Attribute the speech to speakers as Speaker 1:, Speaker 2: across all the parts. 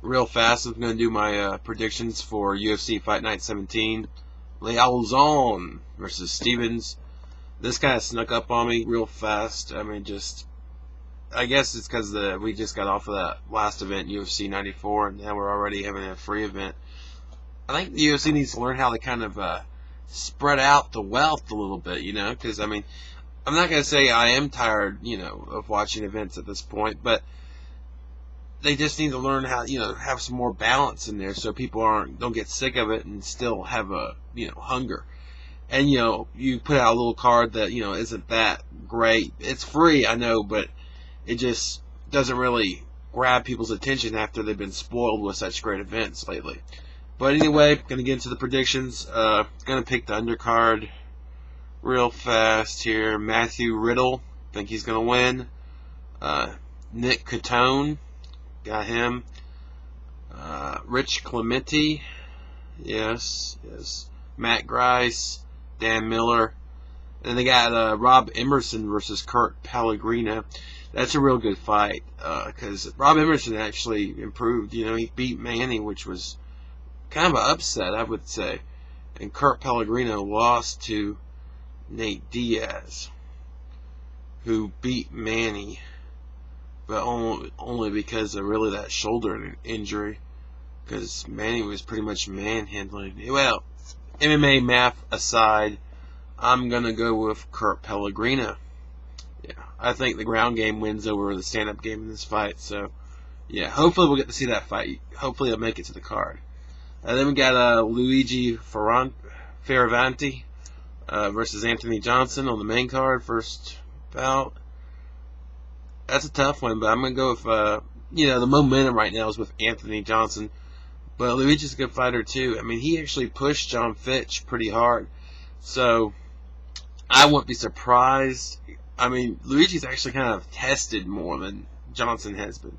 Speaker 1: real fast, I'm going to do my predictions for UFC Fight Night 17. Lauzon versus Stevens. This kind of snuck up on me real fast. I mean, I guess it's because we just got off of that last event, UFC 94, and now we're already having a free event. I think the UFC needs to learn how to kind of spread out the wealth a little bit, because, I mean, I'm not going to say I am tired, of watching events at this point, but they just need to learn how, have some more balance in there so people don't get sick of it and still have a, hunger. And, you put out a little card that, isn't that great. It's free, I know, but it just doesn't really grab people's attention after they've been spoiled with such great events lately. But anyway, going to get into the predictions. Going to pick the undercard real fast here. Matthew Riddle, think he's going to win. Nick Catone, got him. Rich Clementi, yes. Matt Grice, Dan Miller. And they got Rob Emerson versus Kurt Pellegrino. That's a real good fight because Rob Emerson actually improved. He beat Manny, which was kind of an upset, I would say. And Kurt Pellegrino lost to Nate Diaz, who beat Manny, but only because of really that shoulder injury, because Manny was pretty much manhandling. Well, MMA math aside, I'm going to go with Kurt Pellegrino. Yeah, I think the ground game wins over the stand-up game in this fight, so yeah, hopefully we'll get to see that fight. Hopefully it'll make it to the card. Then we got Luigi Fioravanti versus Anthony Johnson on the main card, first bout. That's a tough one, but I'm going to go with, the momentum right now is with Anthony Johnson. But Luigi's a good fighter, too. I mean, he actually pushed John Fitch pretty hard. So, I wouldn't be surprised. I mean, Luigi's actually kind of tested more than Johnson has been.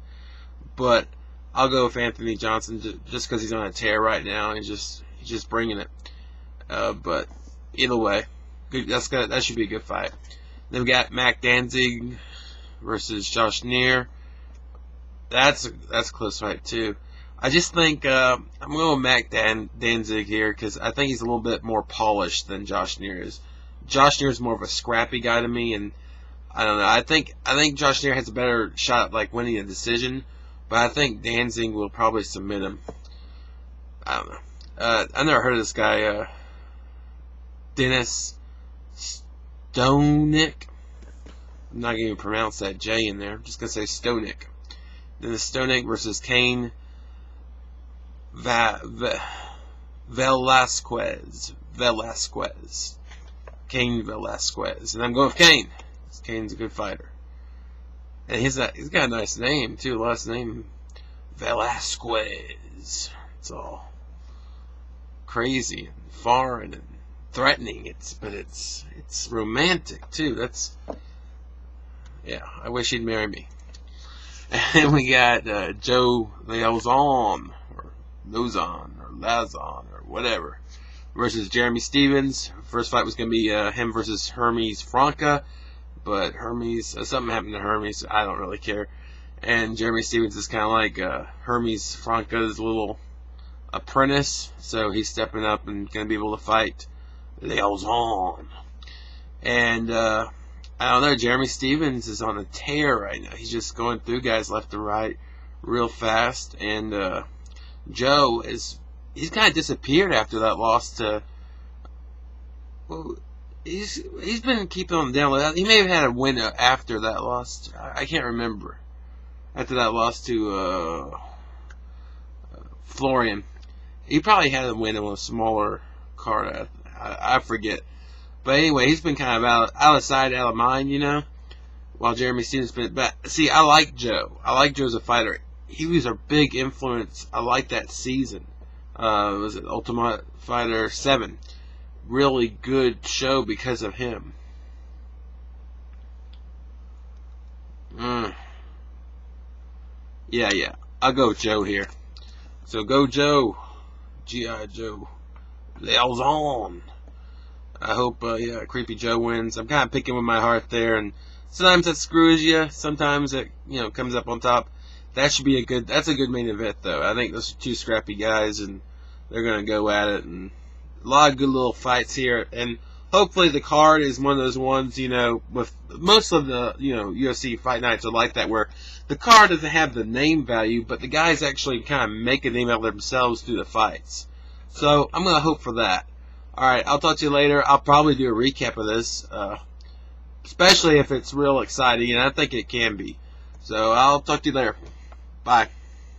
Speaker 1: But I'll go with Anthony Johnson just because he's on a tear right now. And he's just bringing it. But either way, that should be a good fight. Then we got Mac Danzig versus Josh Neer. That's a close fight too. I just think I'm going with Mac Danzig here because I think he's a little bit more polished than Josh Neer is. Josh Neer is more of a scrappy guy to me, and I don't know. I think Josh Neer has a better shot at like winning a decision, but I think Danzig will probably submit him. I don't know. I never heard of this guy, Dennis Stonick. I'm not going to pronounce that J in there. I'm just going to say Stonick. Dennis Stonick versus Cain Velasquez. Cain Velasquez. And I'm going with Cain. Cain's a good fighter. And he's got a nice name, too. Last name, Velasquez. It's all crazy and foreign and threatening. But it's romantic, too. Yeah, I wish he'd marry me. And we got Joe Lauzon, or whatever, versus Jeremy Stevens. First fight was going to be him versus Hermes Franca, but something happened to Hermes. I don't really care. And Jeremy Stevens is kind of like Hermes Franca's little apprentice, so he's stepping up and going to be able to fight Lauzon. And I don't know, Jeremy Stevens is on a tear right now. He's just going through guys left and right real fast. And Joe he's kind of disappeared after that loss to, well, he's been keeping on down. He may have had a win after that loss. I can't remember. After that loss to Florian. He probably had a win on a smaller card. I forget. But anyway, he's been kind of out of sight, out of mind, while Jeremy Stevens been. But see, I like Joe. I like Joe as a fighter. He was a big influence. I like that season. Was it Ultimate Fighter 7? Really good show because of him. Yeah. I'll go with Joe here. So go Joe. G.I. Joe. Lauzon. I hope, Creepy Joe wins. I'm kind of picking with my heart there, and sometimes that screws you. Sometimes it, comes up on top. That should be a good. That's a good main event, though. I think those are two scrappy guys, and they're gonna go at it, and a lot of good little fights here. And hopefully, the card is one of those ones, with most of the UFC fight nights are like that, where the card doesn't have the name value, but the guys actually kind of make a name out of themselves through the fights. So I'm gonna hope for that. All right, I'll talk to you later. I'll probably do a recap of this, especially if it's real exciting, and I think it can be. So I'll talk to you later. Bye.